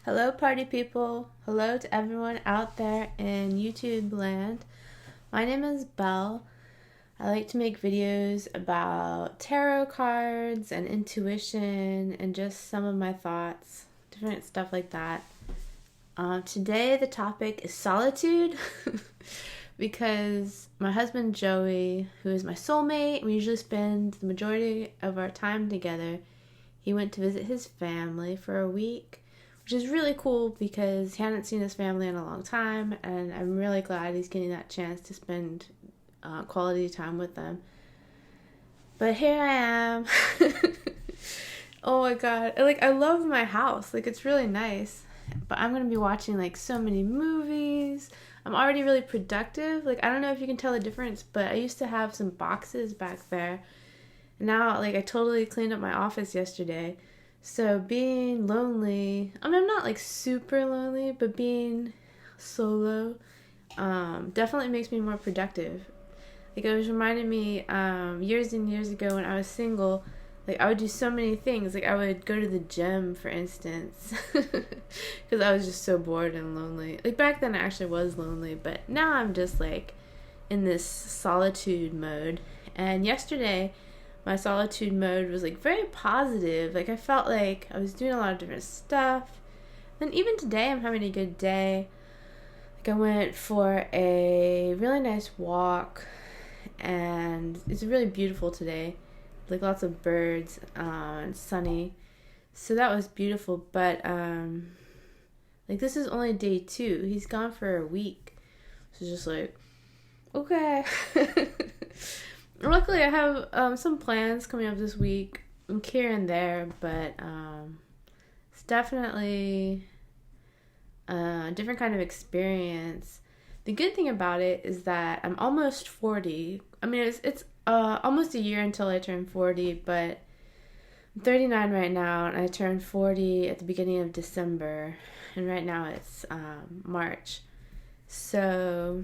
Hello, party people. Hello to everyone out there in YouTube land. My name is Belle. I like to make videos about tarot cards and intuition and just some of my thoughts, different stuff like that. Today, the topic is solitude because my husband Joey, who is my soulmate, we usually spend the majority of our time together. He went to visit his family for a week, which is really cool because he hadn't seen his family in a long time, and I'm really glad he's getting that chance to spend quality time with them. But here I am. Oh my god. I love my house. It's really nice. But I'm going to be watching so many movies. I'm already really productive. I don't know if you can tell the difference, but I used to have some boxes back there. Now, I totally cleaned up my office yesterday. So being lonely, I'm not super lonely, but being solo definitely makes me more productive. It was reminding me years and years ago when I was single, I would do so many things. I would go to the gym, for instance, because I was just so bored and lonely. Back then I actually was lonely, but now I'm just in this solitude mode. And yesterday my solitude mode was very positive. I felt I was doing a lot of different stuff. And even today I'm having a good day. I went for a really nice walk, and it's really beautiful today. Lots of birds, and sunny. So that was beautiful, but this is only day 2. He's gone for a week. So just okay. Luckily I have some plans coming up this week, here and there, but it's definitely a different kind of experience. The good thing about it is that I'm almost 40. It's almost a year until I turn 40, but I'm 39 right now, and I turned 40 at the beginning of December, and right now it's March. So,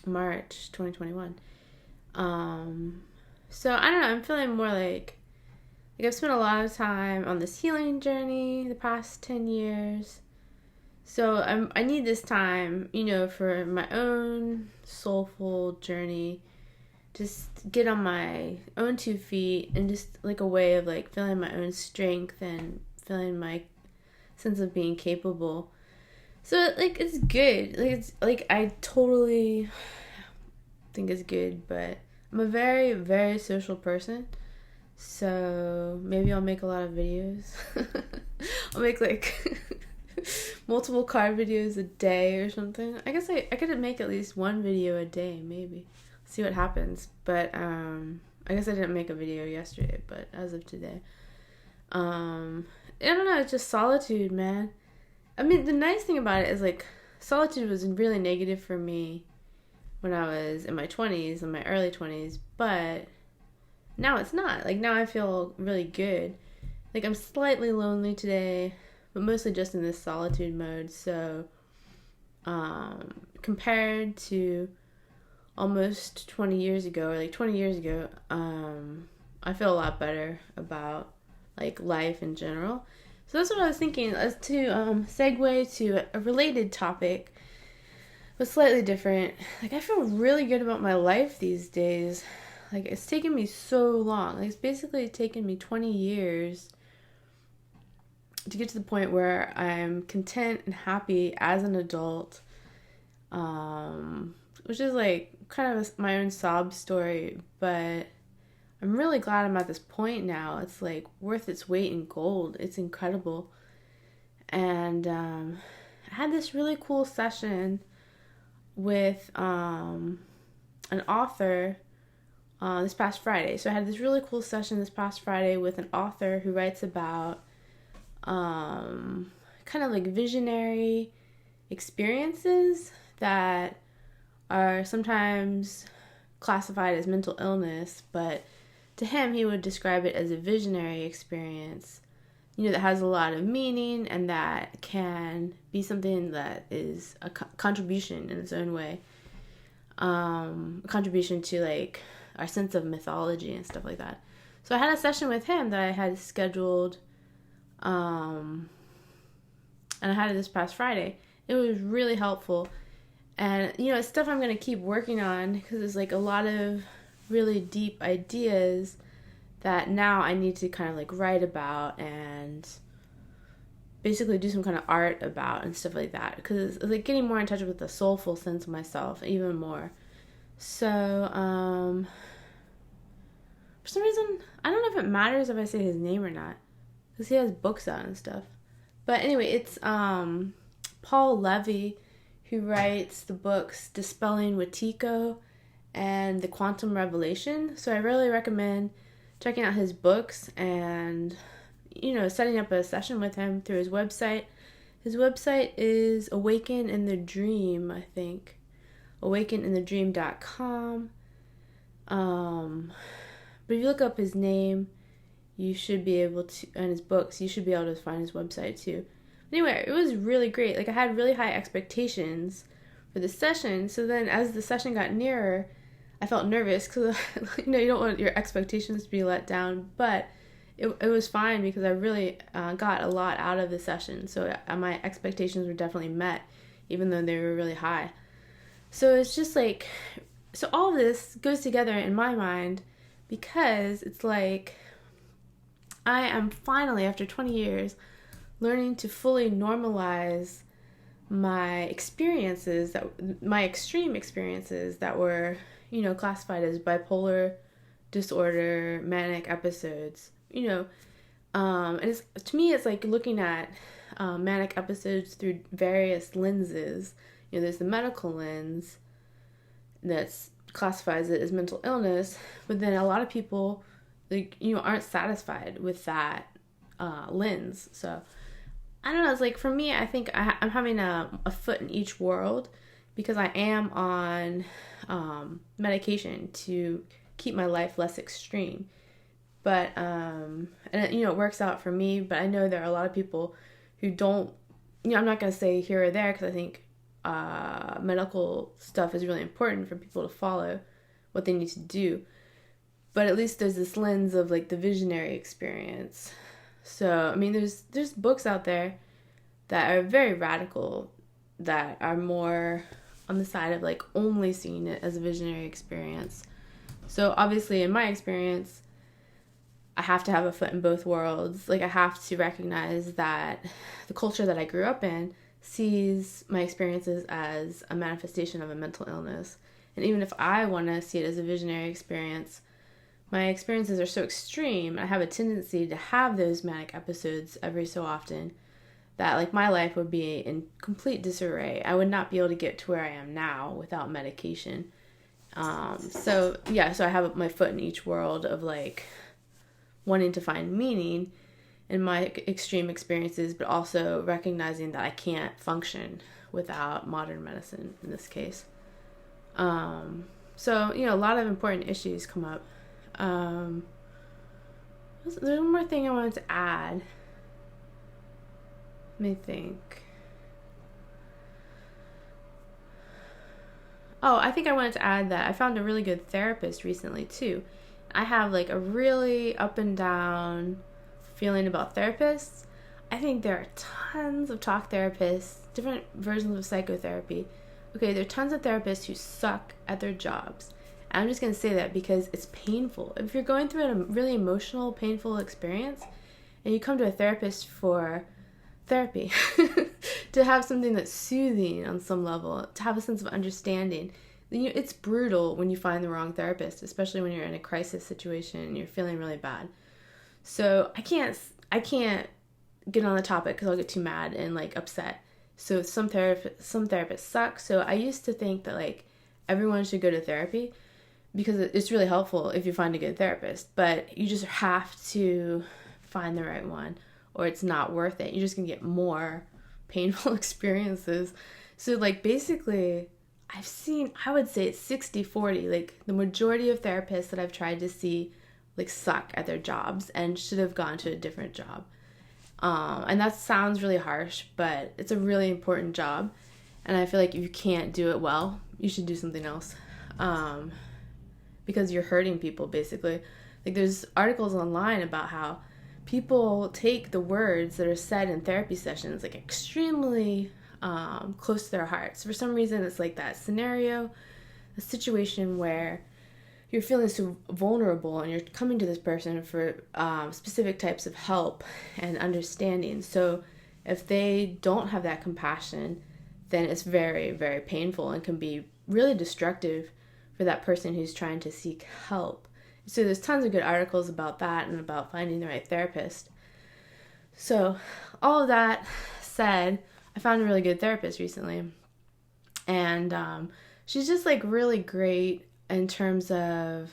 March 2021. So I don't know, I'm feeling more I've spent a lot of time on this healing journey the past 10 years. So I need this time, for my own soulful journey. Just get on my own 2 feet, and just a way of feeling my own strength and feeling my sense of being capable. So it's good. I totally think it's good, but I'm a very, very social person. So maybe I'll make a lot of videos. I'll make multiple card videos a day or something. I guess I could make at least one video a day, maybe. See what happens. But I guess I didn't make a video yesterday, but as of today. I don't know, it's just solitude, man. The nice thing about it is solitude was really negative for me when I was in my 20s, in my early 20s, but now it's not. Now I feel really good. I'm slightly lonely today, but mostly just in this solitude mode. So, compared to almost 20 years ago, or 20 years ago, I feel a lot better about life in general. So that's what I was thinking. As to segue to a related topic, but slightly different. I feel really good about my life these days. It's taken me so long. It's basically taken me 20 years to get to the point where I'm content and happy as an adult, which is kind of my own sob story, but I'm really glad I'm at this point now. It's worth its weight in gold. It's incredible. And I had this really cool session with an author this past Friday. So I had this really cool session this past Friday with an author who writes about kind of visionary experiences that are sometimes classified as mental illness, but to him he would describe it as a visionary experience, that has a lot of meaning and that can be something that is a contribution in its own way, a contribution to our sense of mythology and stuff like that. So I had a session with him that I had scheduled and I had it this past Friday. It was really helpful. And, it's stuff I'm going to keep working on because there's like a lot of really deep ideas that now I need to kind of like write about and basically do some kind of art about and stuff like that. Because it's like getting more in touch with the soulful sense of myself even more. So, for some reason, I don't know if it matters if I say his name or not. Because he has books out and stuff. But anyway, it's Paul Levy, who writes the books Dispelling Wetiko and The Quantum Revelation. So I really recommend checking out his books and, setting up a session with him through his website. His website is Awaken in the Dream, I think. awakeninthedream.com. But if you look up his name, you should be able to, and his books, you should be able to find his website too. Anyway, it was really great. Like, I had really high expectations for the session. So then as the session got nearer, I felt nervous because, you don't want your expectations to be let down. But it was fine because I really got a lot out of the session. So my expectations were definitely met, even though they were really high. So it's just like, so all of this goes together in my mind because it's like I am finally, after 20 years, learning to fully normalize my experiences, my extreme experiences that were, classified as bipolar disorder, manic episodes, and to me, it's like looking at manic episodes through various lenses. There's the medical lens that's classifies it as mental illness, but then a lot of people, aren't satisfied with that lens. So I don't know, it's like, for me, I think I'm having a foot in each world because I am on medication to keep my life less extreme. But, and it works out for me, but I know there are a lot of people who don't, I'm not going to say here or there because I think medical stuff is really important for people to follow what they need to do. But at least there's this lens of like the visionary experience. So, there's books out there that are very radical, that are more on the side of like only seeing it as a visionary experience. So obviously in my experience, I have to have a foot in both worlds. Like, I have to recognize that the culture that I grew up in sees my experiences as a manifestation of a mental illness. And even if I want to see it as a visionary experience, my experiences are so extreme, I have a tendency to have those manic episodes every so often, that like my life would be in complete disarray. I would not be able to get to where I am now without medication. So I have my foot in each world of like wanting to find meaning in my extreme experiences, but also recognizing that I can't function without modern medicine in this case. So, a lot of important issues come up. There's one more thing I wanted to add. Let me think. Oh, I think I wanted to add that I found a really good therapist recently too. I have like a really up and down feeling about therapists. I think there are tons of talk therapists, different versions of psychotherapy. Okay, there are tons of therapists who suck at their jobs. I'm just going to say that because it's painful. If you're going through a really emotional, painful experience, and you come to a therapist for therapy, to have something that's soothing on some level, to have a sense of understanding, it's brutal when you find the wrong therapist, especially when you're in a crisis situation and you're feeling really bad. So I can't get on the topic because I'll get too mad and like upset. So some therapists suck. So I used to think that like everyone should go to therapy because it's really helpful if you find a good therapist, but you just have to find the right one or it's not worth it. You're just gonna get more painful experiences. So like basically I would say it's 60-40, like the majority of therapists that I've tried to see like suck at their jobs and should have gone to a different job. And that sounds really harsh, but it's a really important job. And I feel like if you can't do it well, you should do something else. Because you're hurting people, basically. Like, there's articles online about how people take the words that are said in therapy sessions like extremely close to their hearts. For some reason, it's like that scenario, a situation where you're feeling so vulnerable and you're coming to this person for specific types of help and understanding. So if they don't have that compassion, then it's very, very painful and can be really destructive for that person who's trying to seek help. So there's tons of good articles about that and about finding the right therapist. So all of that said, I found a really good therapist recently. And she's just like really great in terms of,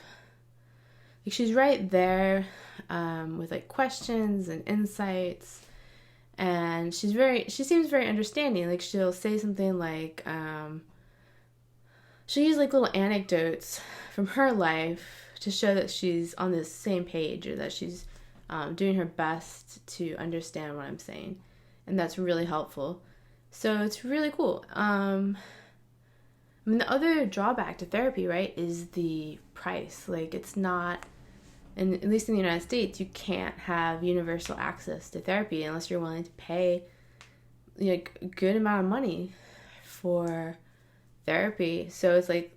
like, she's right there with like questions and insights. And she seems very understanding. Like, she'll say something like, she'll use like little anecdotes from her life to show that she's on the same page, or that she's doing her best to understand what I'm saying. And that's really helpful. So it's really cool. I mean, the other drawback to therapy, right, is the price. Like, it's not, and at least in the United States, you can't have universal access to therapy unless you're willing to pay like a good amount of money for therapy. So it's like,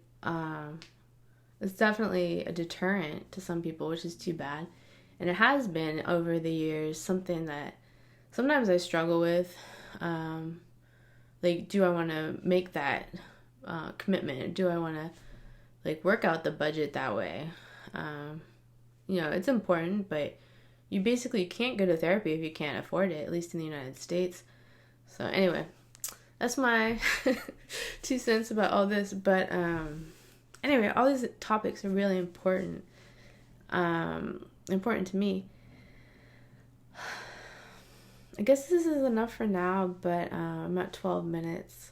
it's definitely a deterrent to some people, which is too bad. And it has been over the years something that sometimes I struggle with. Like, do I want to make that commitment? Do I want to like work out the budget that way? It's important, but you basically can't go to therapy if you can't afford it, at least in the United States. So anyway, that's my 2 cents about all this. But anyway, all these topics are really important, important to me. I guess this is enough for now, but I'm at 12 minutes.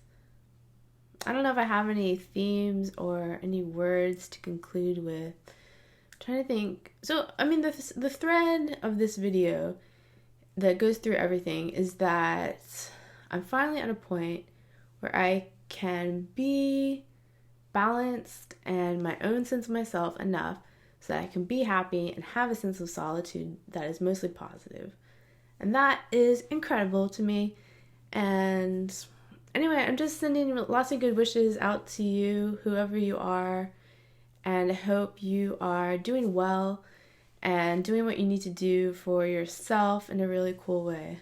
I don't know if I have any themes or any words to conclude with. I'm trying to think. So, I mean, the thread of this video that goes through everything is that I'm finally at a point where I can be balanced and my own sense of myself enough so that I can be happy and have a sense of solitude that is mostly positive. And that is incredible to me. And anyway, I'm just sending lots of good wishes out to you, whoever you are. And I hope you are doing well and doing what you need to do for yourself in a really cool way.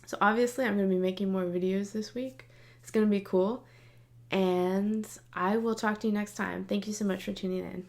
So obviously, I'm going to be making more videos this week. It's going to be cool. And I will talk to you next time. Thank you so much for tuning in.